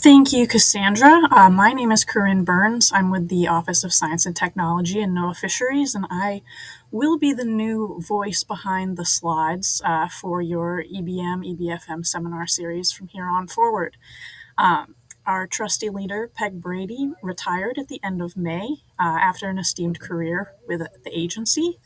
Thank you, Cassandra. My name is Corinne Burns. I'm with the Office of Science and Technology in NOAA Fisheries, and I will be the new voice behind the slides for your EBFM seminar series from here on forward. Our trusty leader, Peg Brady, retired at the end of May after an esteemed career with the agency.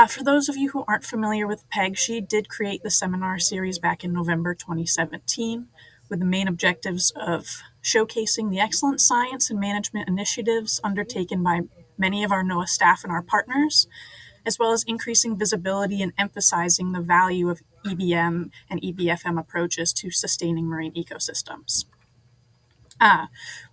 For those of you who aren't familiar with Peg, she did create the seminar series back in November 2017 with the main objectives of showcasing the excellent science and management initiatives undertaken by many of our NOAA staff and our partners, as well as increasing visibility and emphasizing the value of EBM and EBFM approaches to sustaining marine ecosystems.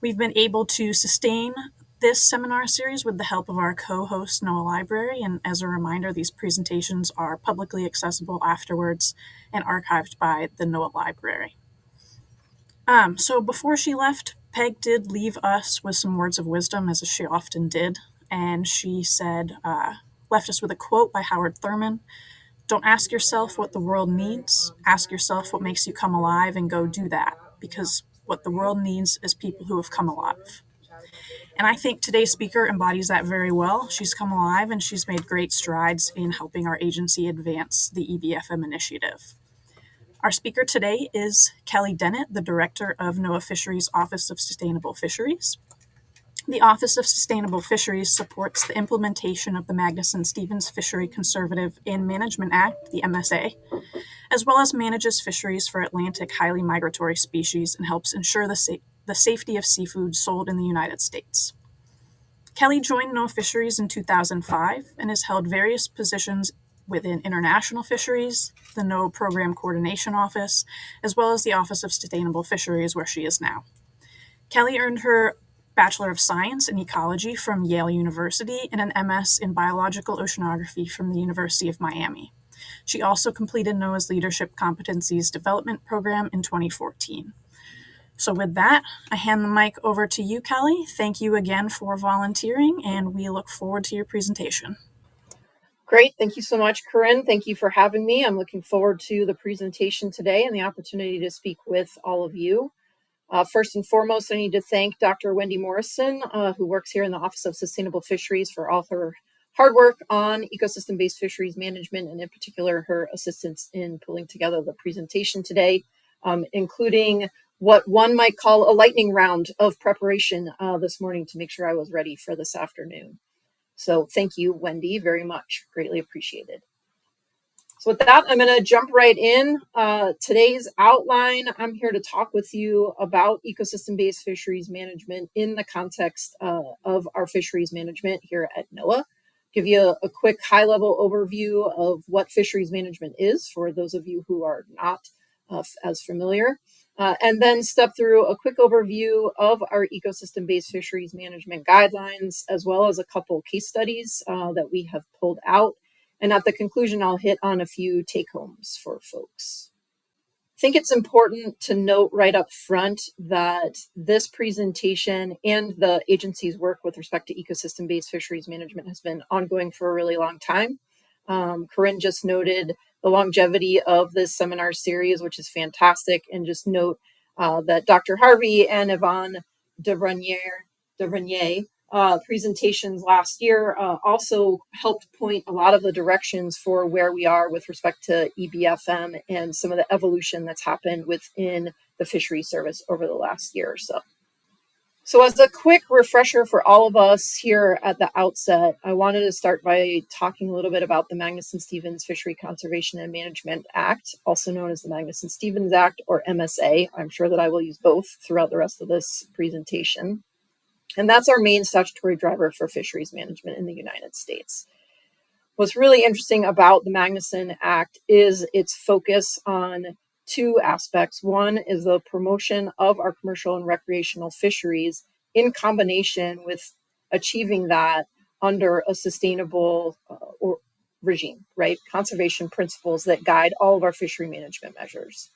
We've been able to sustain this seminar series with the help of our co-host NOAA Library, and as a reminder, these presentations are publicly accessible afterwards and archived by the NOAA Library. So before she left, Peg did leave us with some words of wisdom, as she often did, and she left us with a quote by Howard Thurman: "Don't ask yourself what the world needs, ask yourself what makes you come alive and go do that, because what the world needs is people who have come alive." And I think today's speaker embodies that very well. She's come alive and she's made great strides in helping our agency advance the EBFM initiative. Our speaker today is Kelly Denit, the Director of NOAA Fisheries' Office of Sustainable Fisheries. The Office of Sustainable Fisheries supports the implementation of the Magnuson Stevens Fishery Conservative and Management Act, the MSA, as well as manages fisheries for Atlantic highly migratory species and helps ensure the safety of seafood sold in the United States. Kelly joined NOAA Fisheries in 2005 and has held various positions within international fisheries, the NOAA Program Coordination Office, as well as the Office of Sustainable Fisheries, where she is now. Kelly earned her Bachelor of Science in Ecology from Yale University and an MS in Biological Oceanography from the University of Miami. She also completed NOAA's Leadership Competencies Development Program in 2014. So with that, I hand the mic over to you, Kelly. Thank you again for volunteering, and we look forward to your presentation. Great. Thank you so much, Corinne. Thank you for having me. I'm looking forward to the presentation today and the opportunity to speak with all of you. First and foremost, I need to thank Dr. Wendy Morrison, who works here in the Office of Sustainable Fisheries, for all her hard work on ecosystem-based fisheries management, and in particular, her assistance in pulling together the presentation today, including what one might call a lightning round of preparation this morning to make sure I was ready for this afternoon. So thank you, Wendy, very much. Greatly appreciated. So with that, I'm going to jump right in. Today's outline, I'm here to talk with you about ecosystem-based fisheries management in the context of our fisheries management here at NOAA. Give you a quick high-level overview of what fisheries management is for those of you who are not as familiar. And then step through a quick overview of our ecosystem-based fisheries management guidelines, as well as a couple case studies that we have pulled out. And at the conclusion, I'll hit on a few take-homes for folks. I think it's important to note right up front that this presentation and the agency's work with respect to ecosystem-based fisheries management has been ongoing for a really long time. Corinne just noted the longevity of this seminar series, which is fantastic, and just note that Dr. Harvey and Yvonne Devrenier presentations last year also helped point a lot of the directions for where we are with respect to EBFM and some of the evolution that's happened within the fishery service over the last year or so. So as a quick refresher for all of us here at the outset, I wanted to start by talking a little bit about the Magnuson Stevens Fishery Conservation and Management Act, also known as the Magnuson Stevens Act, or MSA. I'm sure that I will use both throughout the rest of this presentation. And that's our main statutory driver for fisheries management in the United States. What's really interesting about the Magnuson Act is its focus on two aspects. One is the promotion of our commercial and recreational fisheries in combination with achieving that under a sustainable regime, right? Conservation principles that guide all of our fishery management measures.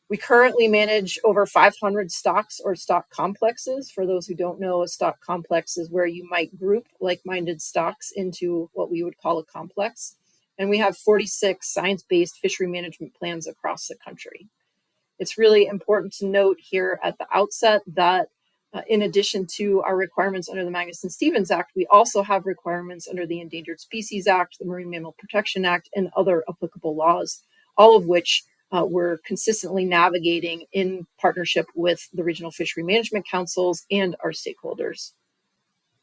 We currently manage over 500 stocks or stock complexes. For those who don't know, a stock complex is where you might group like-minded stocks into what we would call a complex. And we have 46 science-based fishery management plans across the country. It's really important to note here at the outset that in addition to our requirements under the Magnuson Stevens Act, we also have requirements under the Endangered Species Act, the Marine Mammal Protection Act, and other applicable laws, all of which we're consistently navigating in partnership with the regional fishery management councils and our stakeholders.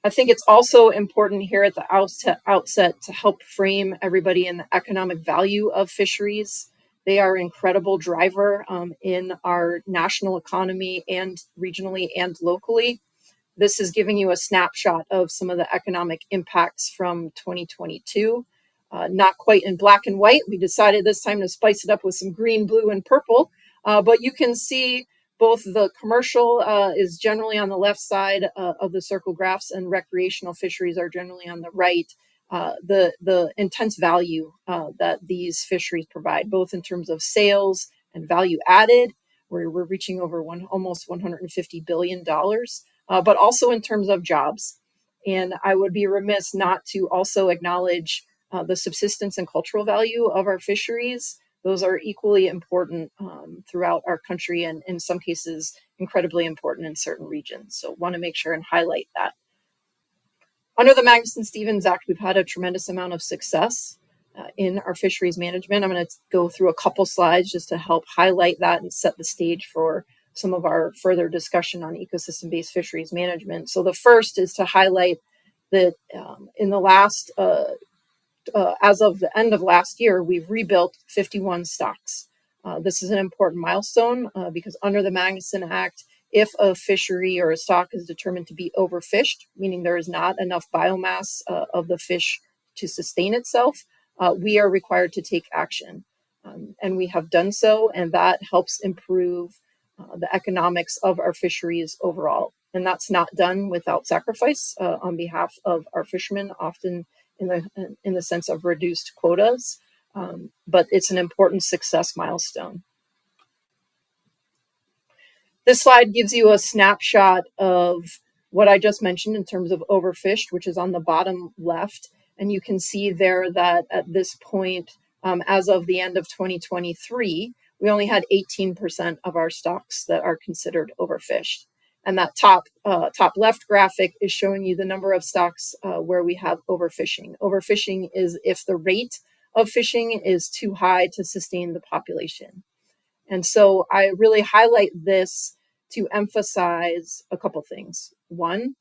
I think it's also important here at the outset to help frame everybody in the economic value of fisheries. They are an incredible driver in our national economy and regionally and locally. This is giving you a snapshot of some of the economic impacts from 2022. Not quite in black and white. We decided this time to spice it up with some green, blue, and purple. But you can see both the commercial is generally on the left side of the circle graphs, and recreational fisheries are generally on the right. The intense value that these fisheries provide, both in terms of sales and value added, where we're reaching over almost $150 billion, but also in terms of jobs. And I would be remiss not to also acknowledge the subsistence and cultural value of our fisheries. Those are equally important throughout our country, and in some cases, incredibly important in certain regions. So want to make sure and highlight that. Under the Magnuson Stevens Act, we've had a tremendous amount of success in our fisheries management. I'm going to go through a couple slides just to help highlight that and set the stage for some of our further discussion on ecosystem-based fisheries management. So the first is to highlight that in the last as of the end of last year, we've rebuilt 51 stocks. This is an important milestone because under the Magnuson Act, if a fishery or a stock is determined to be overfished, meaning there is not enough biomass of the fish to sustain itself, we are required to take action. And we have done so, and that helps improve the economics of our fisheries overall. And that's not done without sacrifice on behalf of our fishermen, often in the sense of reduced quotas, but it's an important success milestone. This slide gives you a snapshot of what I just mentioned in terms of overfished, which is on the bottom left. And you can see there that at this point, as of the end of 2023, we only had 18% of our stocks that are considered overfished. And that top left graphic is showing you the number of stocks where we have overfishing. Overfishing is if the rate of fishing is too high to sustain the population. And so I really highlight this to emphasize a couple things. One,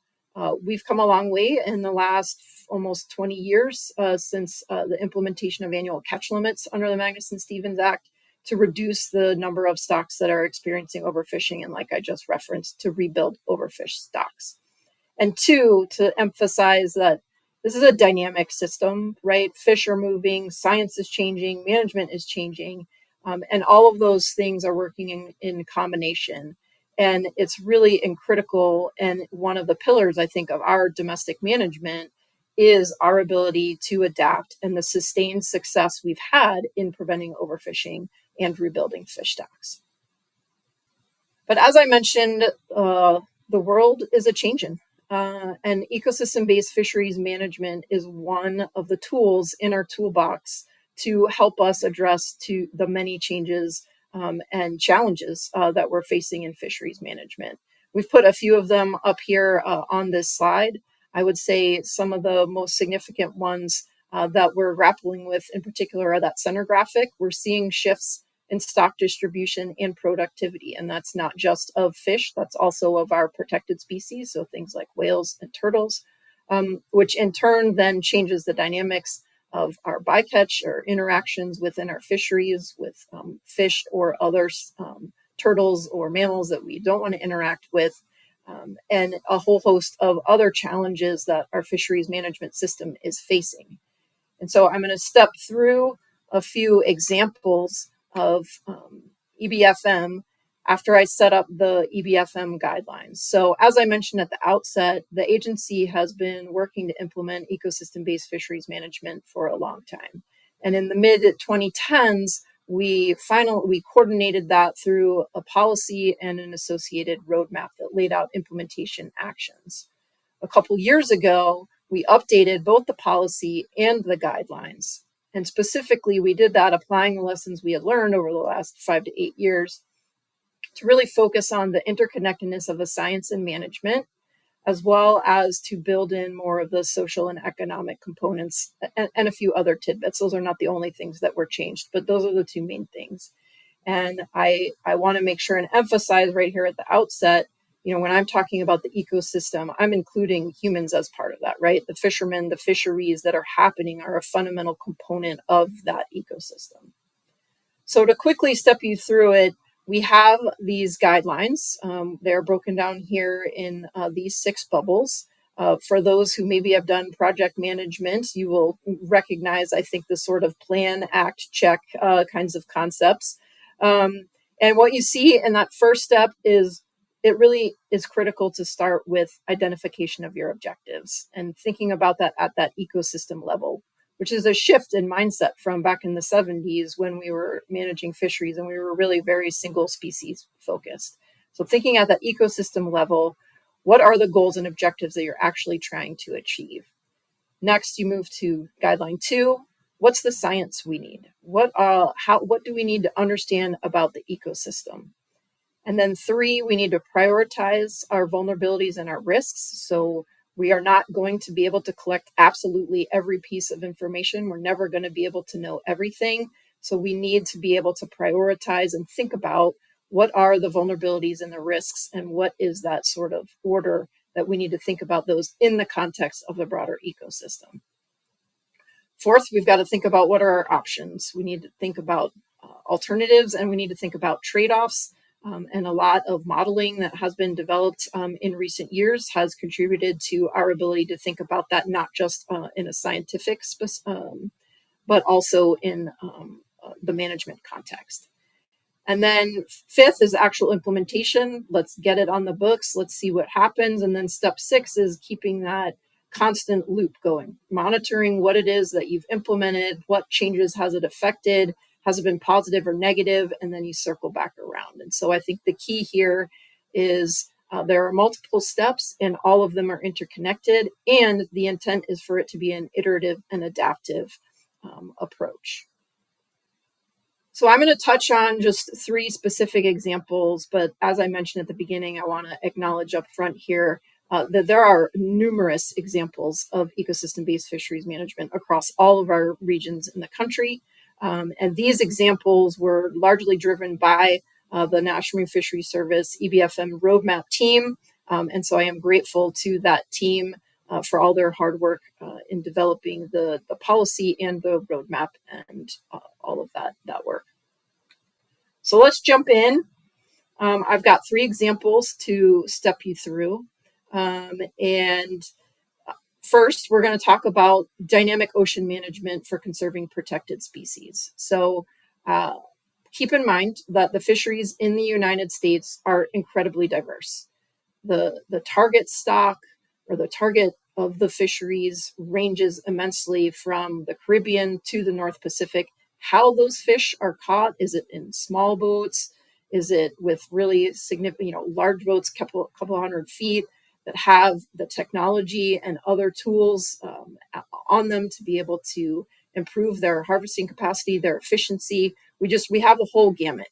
we've come a long way in the last almost 20 years since the implementation of annual catch limits under the Magnuson Stevens Act to reduce the number of stocks that are experiencing overfishing, and like I just referenced, to rebuild overfished stocks. And two, to emphasize that this is a dynamic system, right? Fish are moving, science is changing, management is changing, and all of those things are working in combination. And it's really critical, and one of the pillars, I think, of our domestic management is our ability to adapt and the sustained success we've had in preventing overfishing and rebuilding fish stocks. But as I mentioned, the world is a-changing, and ecosystem-based fisheries management is one of the tools in our toolbox to help us address to the many changes and challenges that we're facing in fisheries management. We've put a few of them up here on this slide. I would say some of the most significant ones that we're grappling with in particular are that center graphic. We're seeing shifts in stock distribution and productivity, and that's not just of fish, that's also of our protected species, so things like whales and turtles, which in turn then changes the dynamics of our bycatch or interactions within our fisheries with fish or other turtles or mammals that we don't want to interact with, and a whole host of other challenges that our fisheries management system is facing. And so I'm going to step through a few examples of EBFM after I set up the EBFM guidelines. So as I mentioned at the outset, the agency has been working to implement ecosystem-based fisheries management for a long time. And in the mid-2010s, we coordinated that through a policy and an associated roadmap that laid out implementation actions. A couple years ago, we updated both the policy and the guidelines. And specifically, we did that applying the lessons we had learned over the last 5 to 8 years to really focus on the interconnectedness of the science and management, as well as to build in more of the social and economic components and a few other tidbits. Those are not the only things that were changed, but those are the two main things. And I want to make sure and emphasize right here at the outset, when I'm talking about the ecosystem, I'm including humans as part of that, right? The fishermen, the fisheries that are happening are a fundamental component of that ecosystem. So to quickly step you through it, we have these guidelines. They're broken down here in these 6 bubbles. For those who maybe have done project management, you will recognize, I think, the sort of plan, act, check kinds of concepts. And what you see in that first step is it really is critical to start with identification of your objectives and thinking about that at that ecosystem level, which is a shift in mindset from back in the 70s when we were managing fisheries and we were really very single species focused. So thinking at that ecosystem level, what are the goals and objectives that you're actually trying to achieve? Next, you move to guideline 2. What's the science we need? What do we need to understand about the ecosystem? And then 3, we need to prioritize our vulnerabilities and our risks. So we are not going to be able to collect absolutely every piece of information. We're never going to be able to know everything. So we need to be able to prioritize and think about what are the vulnerabilities and the risks, and what is that sort of order that we need to think about those in the context of the broader ecosystem. Fourth, we've got to think about what are our options. We need to think about alternatives, and we need to think about trade-offs. And a lot of modeling that has been developed in recent years has contributed to our ability to think about that, not just in a scientific, but also in the management context. And then 5th is actual implementation. Let's get it on the books. Let's see what happens. And then step 6 is keeping that constant loop going, monitoring what it is that you've implemented, what changes has it affected, has it been positive or negative, and then you circle back around. And so I think the key here is there are multiple steps and all of them are interconnected, and the intent is for it to be an iterative and adaptive approach. So I'm going to touch on just 3 specific examples, but as I mentioned at the beginning, I want to acknowledge up front here that there are numerous examples of ecosystem-based fisheries management across all of our regions in the country. And these examples were largely driven by the National Marine Fisheries Service EBFM roadmap team. And so I am grateful to that team for all their hard work in developing the policy and the roadmap and all of that work. So let's jump in. I've got 3 examples to step you through. And first, we're going to talk about dynamic ocean management for conserving protected species. So keep in mind that the fisheries in the United States are incredibly diverse. The target stock or the target of the fisheries ranges immensely from the Caribbean to the North Pacific. How those fish are caught, is it in small boats? Is it with really significant, large boats, couple 100 feet that have the technology and other tools on them to be able to improve their harvesting capacity, their efficiency? We have the whole gamut.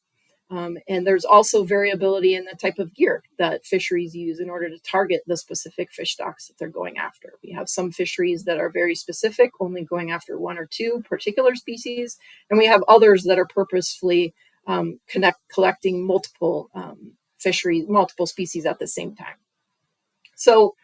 And there's also variability in the type of gear that fisheries use in order to target the specific fish stocks that they're going after. We have some fisheries that are very specific, only going after 1 or 2 particular species, and we have others that are purposefully collecting multiple multiple species at the same time. So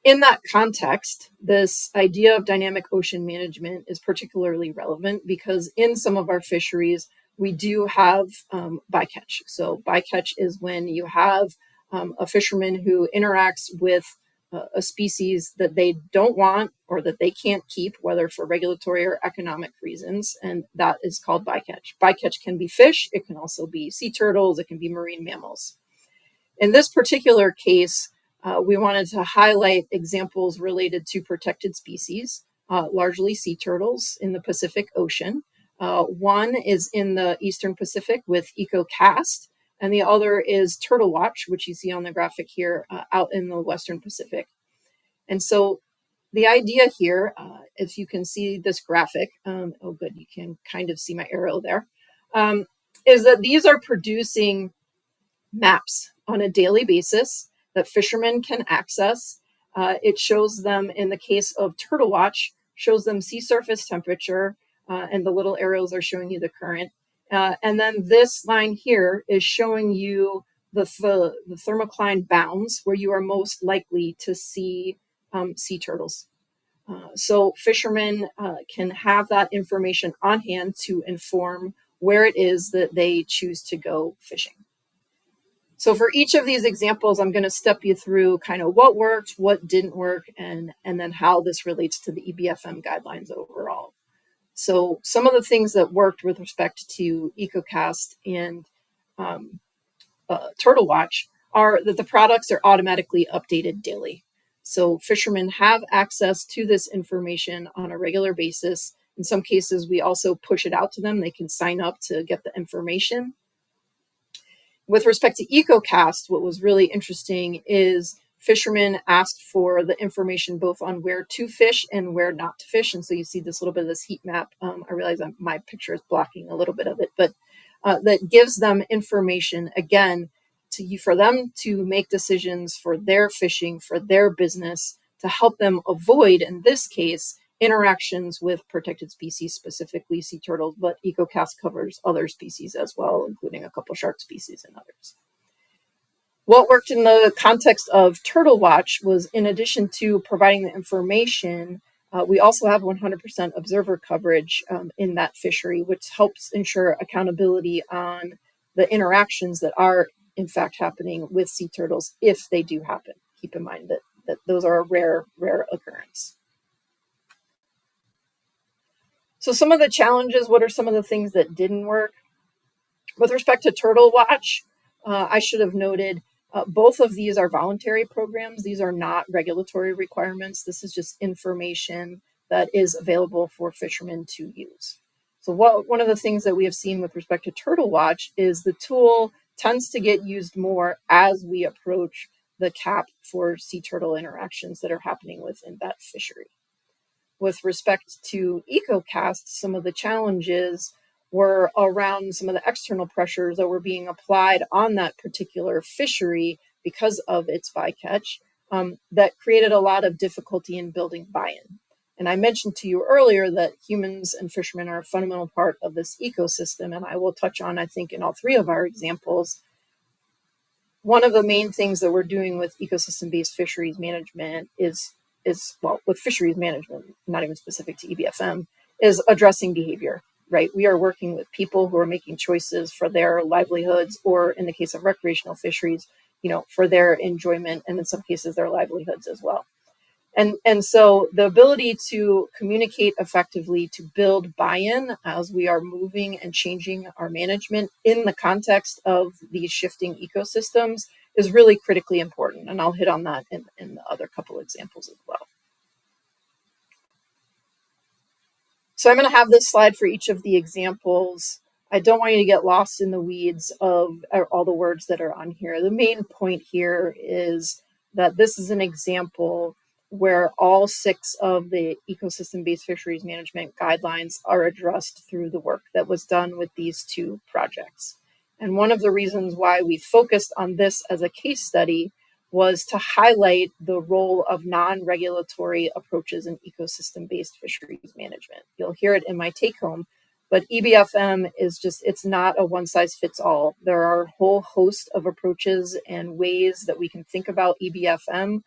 in that context, this idea of dynamic ocean management is particularly relevant because in some of our fisheries, we do have bycatch. So bycatch is when you have a fisherman who interacts with a species that they don't want or that they can't keep, whether for regulatory or economic reasons, and that is called bycatch. Bycatch can be fish, it can also be sea turtles, it can be marine mammals. In this particular case, we wanted to highlight examples related to protected species, largely sea turtles in the Pacific Ocean. One is in the Eastern Pacific with EcoCast, and the other is Turtle Watch, which you see on the graphic here out in the Western Pacific. And so the idea here, if you can see this graphic, oh good, you can kind of see my arrow there, is that these are producing maps on a daily basis that fishermen can access. It shows them, in the case of Turtle Watch, shows them sea surface temperature, and the little arrows are showing you the current. And then this line here is showing you the thermocline bounds where you are most likely to see sea turtles. So fishermen can have that information on hand to inform where it is that they choose to go fishing. So for each of these examples, I'm going to step you through kind of what worked, what didn't work, and then how this relates to the EBFM guidelines overall. So some of the things that worked with respect to EcoCast and Turtle Watch are that the products are automatically updated daily. So fishermen have access to this information on a regular basis. In some cases, we also push it out to them. They can sign up to get the information. With respect to EcoCast, what was really interesting is fishermen asked for the information both on where to fish and where not to fish. And so you see this little bit of this heat map. I realize my picture is blocking a little bit of it, but that gives them information, again, for them to make decisions for their fishing, for their business, to help them avoid, in this case, interactions with protected species, specifically sea turtles, but EcoCast covers other species as well, including a couple shark species and others. What worked in the context of Turtle Watch was, in addition to providing the information, we also have 100% observer coverage in that fishery, which helps ensure accountability on the interactions that are in fact happening with sea turtles, if they do happen. Keep in mind that those are a rare occurrence. So some of the challenges, what are some of the things that didn't work? With respect to Turtle Watch, I should have noted both of these are voluntary programs. These are not regulatory requirements. This is just information that is available for fishermen to use. So one of the things that we have seen with respect to Turtle Watch is the tool tends to get used more as we approach the cap for sea turtle interactions that are happening within that fishery. With respect to EcoCast, some of the challenges were around some of the external pressures that were being applied on that particular fishery because of its bycatch, that created a lot of difficulty in building buy-in. And I mentioned to you earlier that humans and fishermen are a fundamental part of this ecosystem, and I will touch on, I think, in all three of our examples. One of the main things that we're doing with ecosystem-based fisheries management is with fisheries management, not even specific to EBFM, is addressing behavior, right? We are working with people who are making choices for their livelihoods, or in the case of recreational fisheries, for their enjoyment, and in some cases their livelihoods as well. And so the ability to communicate effectively, to build buy-in as we are moving and changing our management in the context of these shifting ecosystems is really critically important. And I'll hit on that in the other couple examples as well. So I'm going to have this slide for each of the examples. I don't want you to get lost in the weeds of all the words that are on here. The main point here is that this is an example where all 6 of the ecosystem-based fisheries management guidelines are addressed through the work that was done with these 2 projects. And one of the reasons why we focused on this as a case study was to highlight the role of non-regulatory approaches in ecosystem-based fisheries management. You'll hear it in my take-home, but EBFM is it's not a one-size-fits-all. There are a whole host of approaches and ways that we can think about EBFM.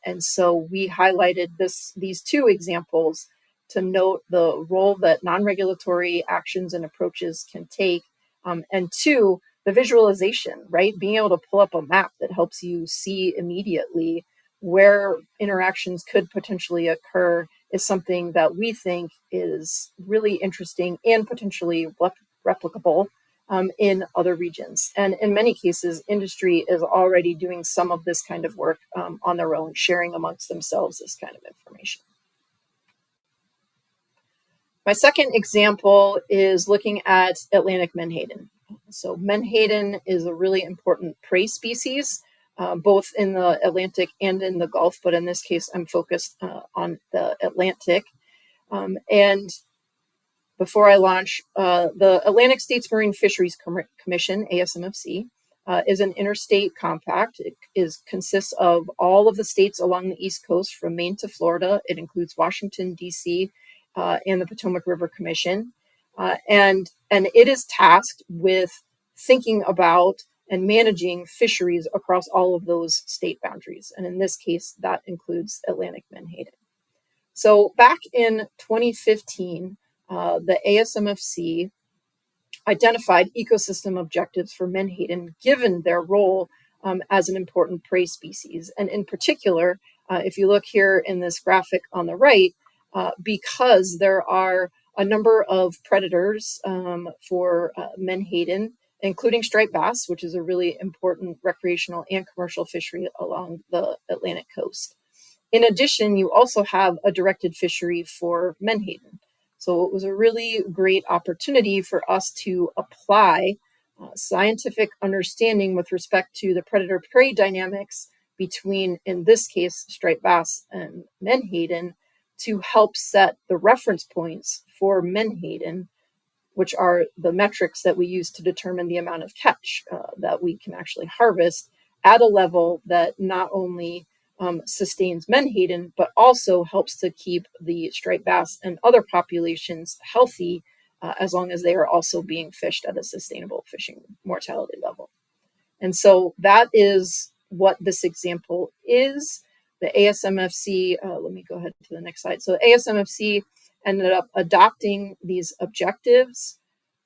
And so we highlighted these 2 examples to note the role that non-regulatory actions and approaches can take, and 2, the visualization, right? Being able to pull up a map that helps you see immediately where interactions could potentially occur is something that we think is really interesting and potentially replicable in other regions. And in many cases, industry is already doing some of this kind of work on their own, sharing amongst themselves this kind of information. My second example is looking at Atlantic menhaden. So menhaden is a really important prey species, both in the Atlantic and in the Gulf, but in this case, I'm focused on the Atlantic. And before I launch, the Atlantic States Marine Fisheries Commission, ASMFC, is an interstate compact. It consists of all of the states along the East Coast from Maine to Florida. It includes Washington, D.C., and the Potomac River Commission. And it is tasked with thinking about and managing fisheries across all of those state boundaries. And in this case, that includes Atlantic Menhaden. So back in 2015, the ASMFC identified ecosystem objectives for menhaden given their role as an important prey species. And in particular, if you look here in this graphic on the right, because there are a number of predators for menhaden, including striped bass, which is a really important recreational and commercial fishery along the Atlantic coast. In addition, you also have a directed fishery for menhaden. So it was a really great opportunity for us to apply scientific understanding with respect to the predator-prey dynamics between, in this case, striped bass and menhaden, to help set the reference points for menhaden, which are the metrics that we use to determine the amount of catch that we can actually harvest at a level that not only sustains menhaden, but also helps to keep the striped bass and other populations healthy as long as they are also being fished at a sustainable fishing mortality level. And so that is what this example is. The ASMFC, let me go ahead to the next slide. So ASMFC ended up adopting these objectives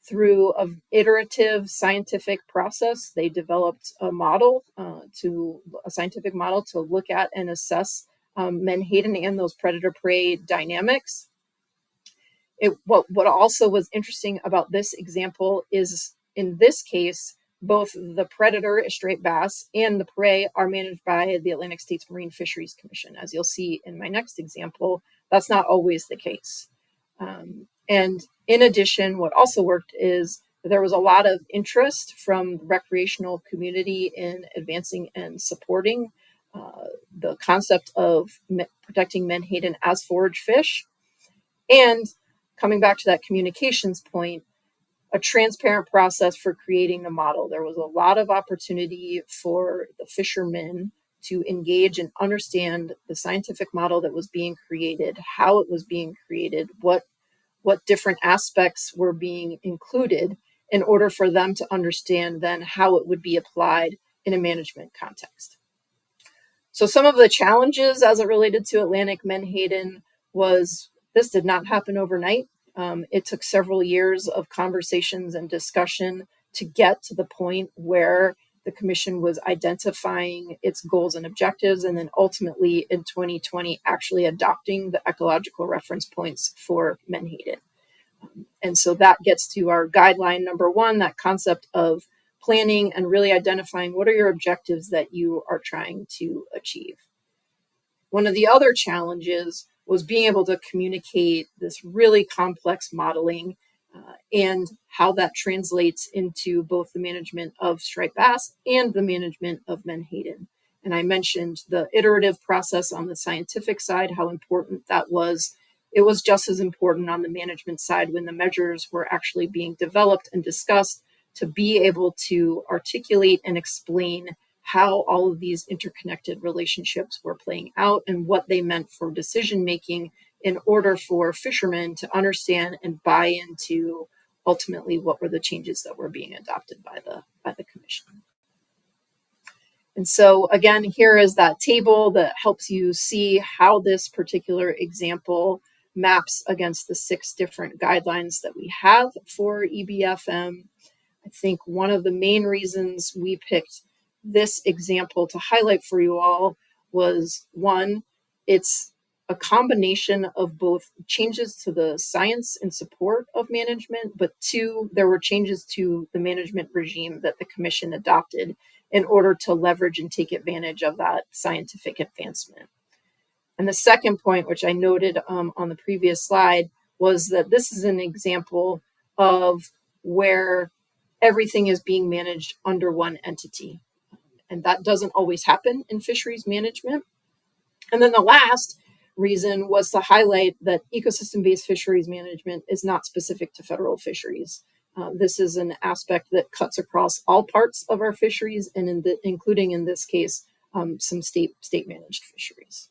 through an iterative scientific process. They developed a model, a scientific model to look at and assess menhaden and those predator-prey dynamics. What also was interesting about this example is, in this case, both the predator, striped bass, and the prey are managed by the Atlantic States Marine Fisheries Commission. As you'll see in my next example, that's not always the case. And in addition, what also worked is there was a lot of interest from the recreational community in advancing and supporting the concept of protecting menhaden as forage fish. And coming back to that communications point, a transparent process for creating the model. There was a lot of opportunity for the fishermen to engage and understand the scientific model that was being created, how it was being created, what different aspects were being included in order for them to understand then how it would be applied in a management context. So some of the challenges as it related to Atlantic menhaden was this did not happen overnight. It took several years of conversations and discussion to get to the point where the commission was identifying its goals and objectives, and then ultimately in 2020 actually adopting the ecological reference points for menhaden. And so that gets to our guideline number one, that concept of planning and really identifying what are your objectives that you are trying to achieve. One of the other challenges was being able to communicate this really complex modeling and how that translates into both the management of striped bass and the management of menhaden. And I mentioned the iterative process on the scientific side, how important that was. It was just as important on the management side when the measures were actually being developed and discussed to be able to articulate and explain how all of these interconnected relationships were playing out and what they meant for decision making in order for fishermen to understand and buy into ultimately what were the changes that were being adopted by the commission. And so again, here is that table that helps you see how this particular example maps against the 6 different guidelines that we have for EBFM. I think one of the main reasons we picked this example to highlight for you all was, one, it's a combination of both changes to the science in support of management, but 2, there were changes to the management regime that the commission adopted in order to leverage and take advantage of that scientific advancement. And the second point, which I noted on the previous slide, was that this is an example of where everything is being managed under one entity. And that doesn't always happen in fisheries management. And then the last reason was to highlight that ecosystem-based fisheries management is not specific to federal fisheries. This is an aspect that cuts across all parts of our fisheries, and including in this case, some state managed fisheries.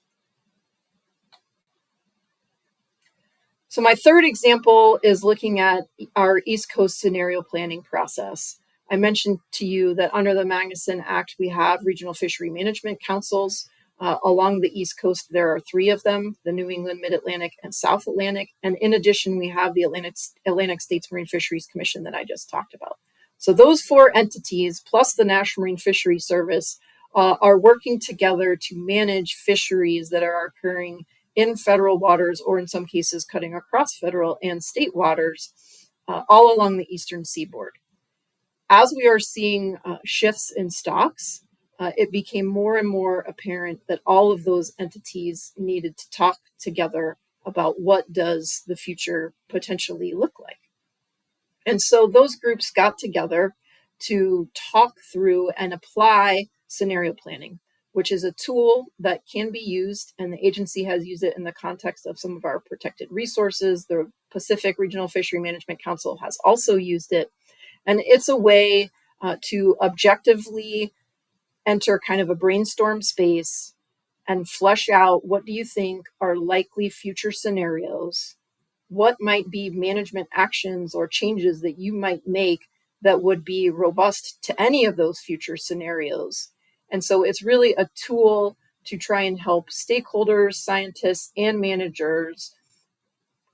So my third example is looking at our East Coast scenario planning process. I mentioned to you that under the Magnuson Act, we have regional fishery management councils. Along the East Coast, there are 3 of them, the New England, Mid-Atlantic, and South Atlantic. And in addition, we have the Atlantic States Marine Fisheries Commission that I just talked about. So those 4 entities, plus the National Marine Fisheries Service, are working together to manage fisheries that are occurring in federal waters, or in some cases cutting across federal and state waters, all along the eastern seaboard. As we are seeing shifts in stocks, it became more and more apparent that all of those entities needed to talk together about what does the future potentially look like. And so those groups got together to talk through and apply scenario planning, which is a tool that can be used, and the agency has used it in the context of some of our protected resources. The Pacific Regional Fishery Management Council has also used it. And it's a way to objectively enter kind of a brainstorm space and flesh out, what do you think are likely future scenarios? What might be management actions or changes that you might make that would be robust to any of those future scenarios? And so it's really a tool to try and help stakeholders, scientists, and managers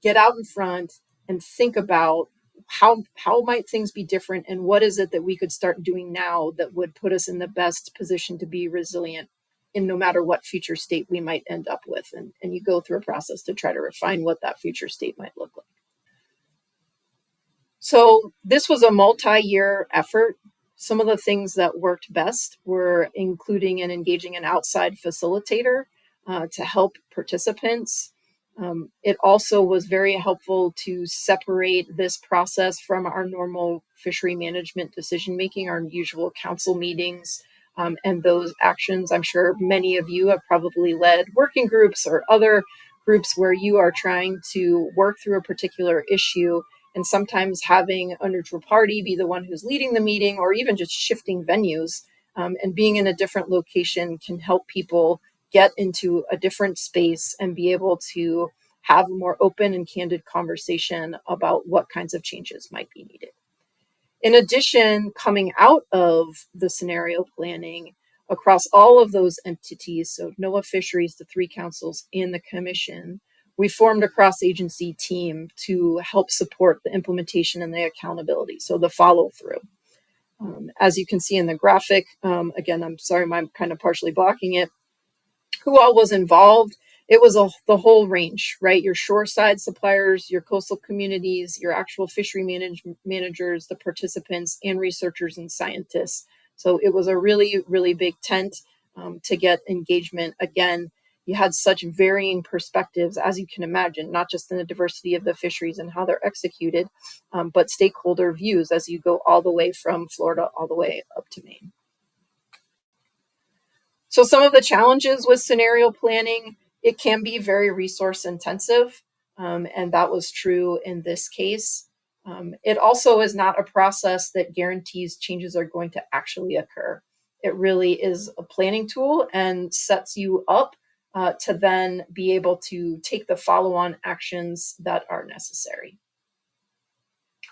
get out in front and think about how might things be different, and what is it that we could start doing now that would put us in the best position to be resilient in no matter what future state we might end up with. And you go through a process to try to refine what that future state might look like. So this was a multi-year effort. Some of the things that worked best were including and engaging an outside facilitator to help participants. It also was very helpful to separate this process from our normal fishery management decision-making, our usual council meetings, and those actions. I'm sure many of you have probably led working groups or other groups where you are trying to work through a particular issue, and sometimes having a neutral party be the one who's leading the meeting, or even just shifting venues and being in a different location can help people get into a different space and be able to have a more open and candid conversation about what kinds of changes might be needed. In addition, coming out of the scenario planning across all of those entities, so NOAA Fisheries, the 3 councils, and the commission, we formed a cross-agency team to help support the implementation and the accountability, so the follow-through. As you can see in the graphic, again, I'm sorry, I'm kind of partially blocking it, who all was involved. It was the whole range, right? Your shoreside suppliers, your coastal communities, your actual fishery managers, the participants, and researchers and scientists. So it was a really, really big tent to get engagement. Again, you had such varying perspectives, as you can imagine, not just in the diversity of the fisheries and how they're executed, but stakeholder views as you go all the way from Florida all the way up to Maine. So some of the challenges with scenario planning, it can be very resource intensive, and that was true in this case. It also is not a process that guarantees changes are going to actually occur. It really is a planning tool and sets you up to then be able to take the follow-on actions that are necessary.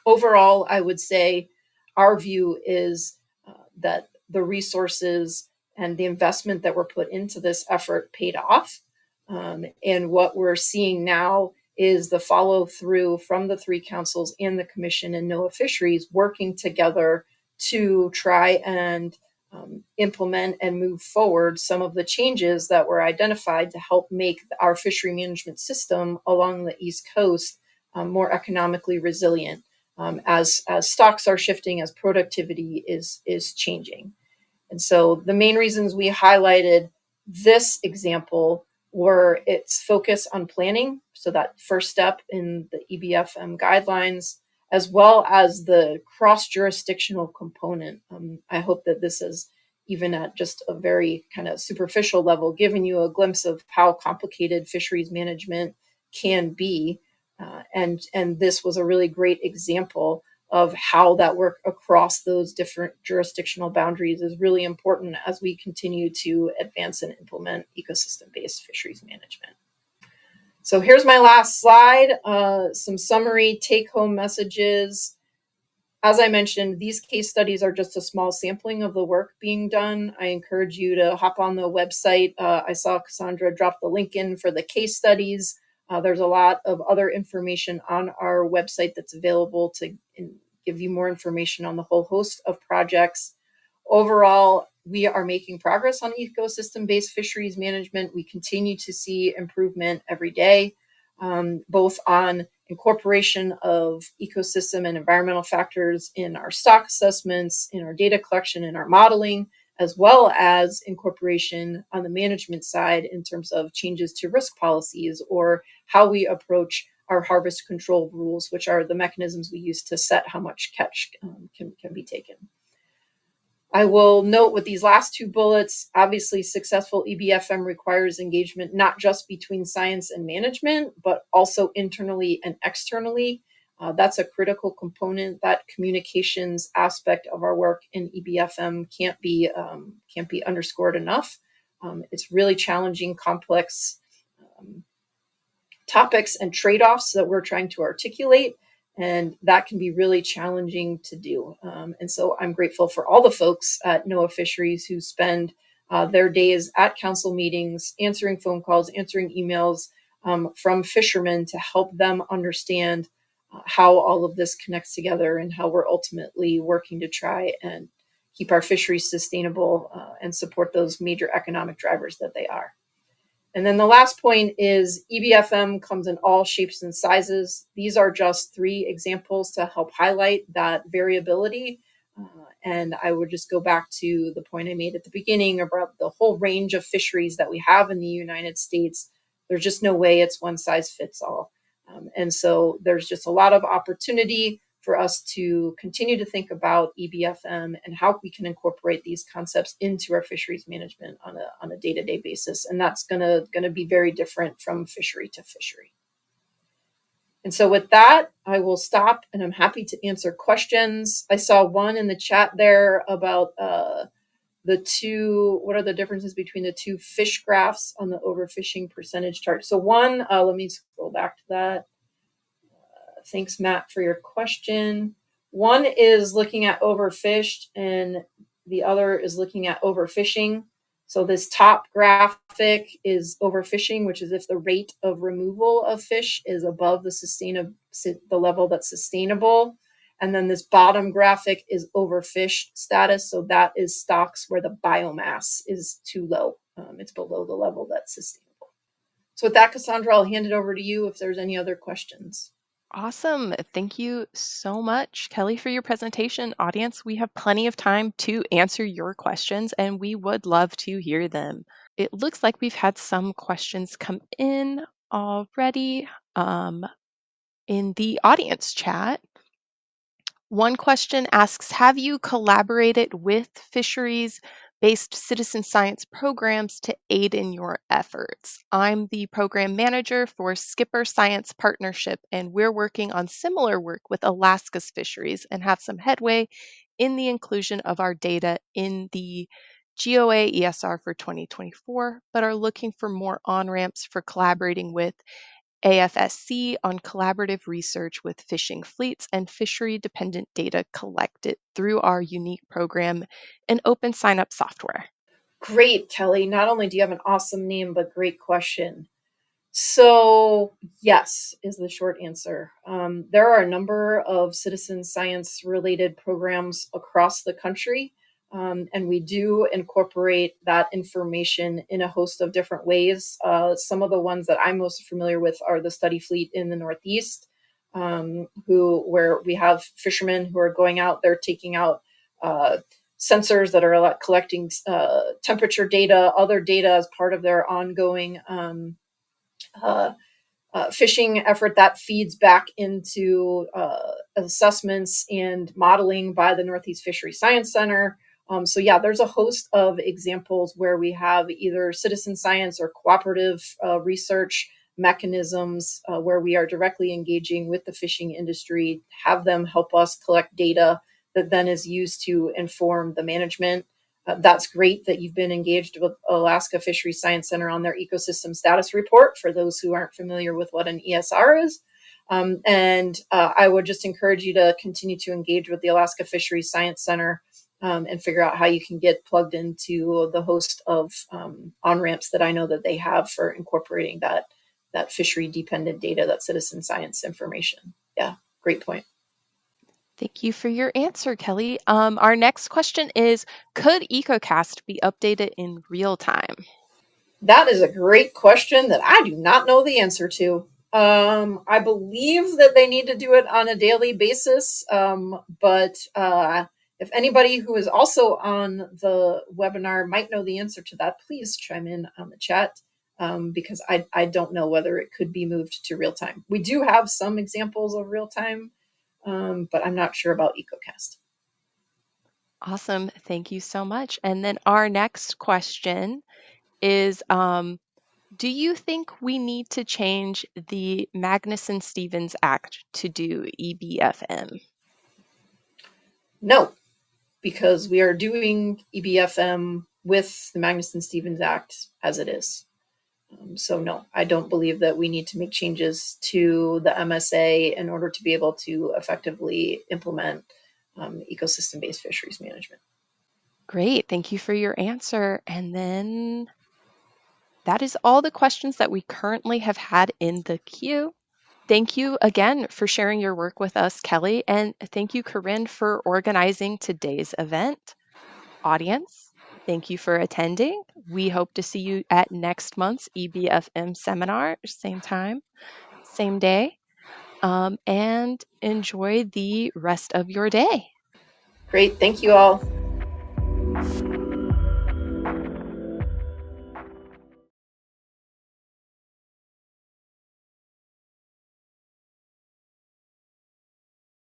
Overall, I would say our view is that the resources and the investment that were put into this effort paid off. And what we're seeing now is the follow through from the 3 councils and the commission and NOAA Fisheries working together to try and implement and move forward some of the changes that were identified to help make our fishery management system along the East Coast more economically resilient as stocks are shifting, as productivity is changing. And so the main reasons we highlighted this example were its focus on planning, so that first step in the EBFM guidelines, as well as the cross-jurisdictional component. I hope that this is, even at just a very kind of superficial level, giving you a glimpse of how complicated fisheries management can be. And this was a really great example of how that work across those different jurisdictional boundaries is really important as we continue to advance and implement ecosystem-based fisheries management. So here's my last slide, some summary take-home messages. As I mentioned, these case studies are just a small sampling of the work being done. I encourage you to hop on the website. I saw Cassandra drop the link in for the case studies. There's a lot of other information on our website that's available to give you more information on the whole host of projects. Overall, we are making progress on ecosystem-based fisheries management. We continue to see improvement every day, both on incorporation of ecosystem and environmental factors in our stock assessments, in our data collection, in our modeling, as well as incorporation on the management side in terms of changes to risk policies or how we approach our harvest control rules, which are the mechanisms we use to set how much catch can be taken. I will note with these last two bullets, obviously successful EBFM requires engagement not just between science and management, but also internally and externally. That's a critical component. That communications aspect of our work in EBFM can't be underscored enough. It's really challenging, complex topics and trade-offs that we're trying to articulate, and that can be really challenging to do. And so I'm grateful for all the folks at NOAA Fisheries who spend their days at council meetings, answering phone calls, answering emails from fishermen to help them understand how all of this connects together and how we're ultimately working to try and keep our fisheries sustainable and support those major economic drivers that they are. And then the last point is EBFM comes in all shapes and sizes. These are just 3 examples to help highlight that variability. And I would just go back to the point I made at the beginning about the whole range of fisheries that we have in the United States. There's just no way it's one size fits all. And so there's just a lot of opportunity for us to continue to think about EBFM and how we can incorporate these concepts into our fisheries management on a day-to-day basis. And that's gonna be very different from fishery to fishery. And so with that, I will stop and I'm happy to answer questions. I saw one in the chat there about what are the differences between the 2 fish graphs on the overfishing percentage chart. So one, let me scroll back to that. Thanks, Matt, for your question. One is looking at overfished and the other is looking at overfishing. So this top graphic is overfishing, which is if the rate of removal of fish is above the level that's sustainable. And then this bottom graphic is overfished status. So that is stocks where the biomass is too low. It's below the level that's sustainable. So with that, Cassandra, I'll hand it over to you if there's any other questions. Awesome. Thank you so much, Kelly, for your presentation. Audience, we have plenty of time to answer your questions, and we would love to hear them. It looks like we've had some questions come in already in the audience chat. One question asks, have you collaborated with fisheries-based citizen science programs to aid in your efforts? I'm the program manager for Skipper Science Partnership, and we're working on similar work with Alaska's fisheries and have some headway in the inclusion of our data in the GOA ESR for 2024, but are looking for more on-ramps for collaborating with AFSC on collaborative research with fishing fleets and fishery-dependent data collected through our unique program and open sign-up software. Great, Kelly. Not only do you have an awesome name, but great question. So yes, is the short answer. There are a number of citizen science related programs across the country. And we do incorporate that information in a host of different ways. Some of the ones that I'm most familiar with are the study fleet in the Northeast, where we have fishermen who are going out, they're taking out sensors that are collecting temperature data, other data as part of their ongoing fishing effort that feeds back into assessments and modeling by the Northeast Fishery Science Center. So yeah, there's a host of examples where we have either citizen science or cooperative research mechanisms where we are directly engaging with the fishing industry, have them help us collect data that then is used to inform the management. That's great that you've been engaged with Alaska Fisheries Science Center on their ecosystem status report, for those who aren't familiar with what an ESR is. And I would just encourage you to continue to engage with the Alaska Fisheries Science Center and figure out how you can get plugged into the host of on-ramps that I know that they have for incorporating that fishery dependent data, that citizen science information. Yeah, great point. Thank you for your answer, Kelly. Our next question is, could EcoCast be updated in real time? That is a great question that I do not know the answer to. I believe that they need to do it on a daily basis, but if anybody who is also on the webinar might know the answer to that, please chime in on the chat, because I don't know whether it could be moved to real time. We do have some examples of real time, but I'm not sure about EcoCast. Awesome. Thank you so much. And then our next question is, do you think we need to change the Magnuson Stevens Act to do EBFM? No, because we are doing EBFM with the Magnuson Stevens Act as it is. So no, I don't believe that we need to make changes to the MSA in order to be able to effectively implement ecosystem-based fisheries management. Great. Thank you for your answer. And then that is all the questions that we currently have had in the queue. Thank you again for sharing your work with us, Kelly, and thank you, Corinne, for organizing today's event. Audience, thank you for attending. We hope to see you at next month's EBFM seminar, same time, same day, and enjoy the rest of your day. Great, thank you all.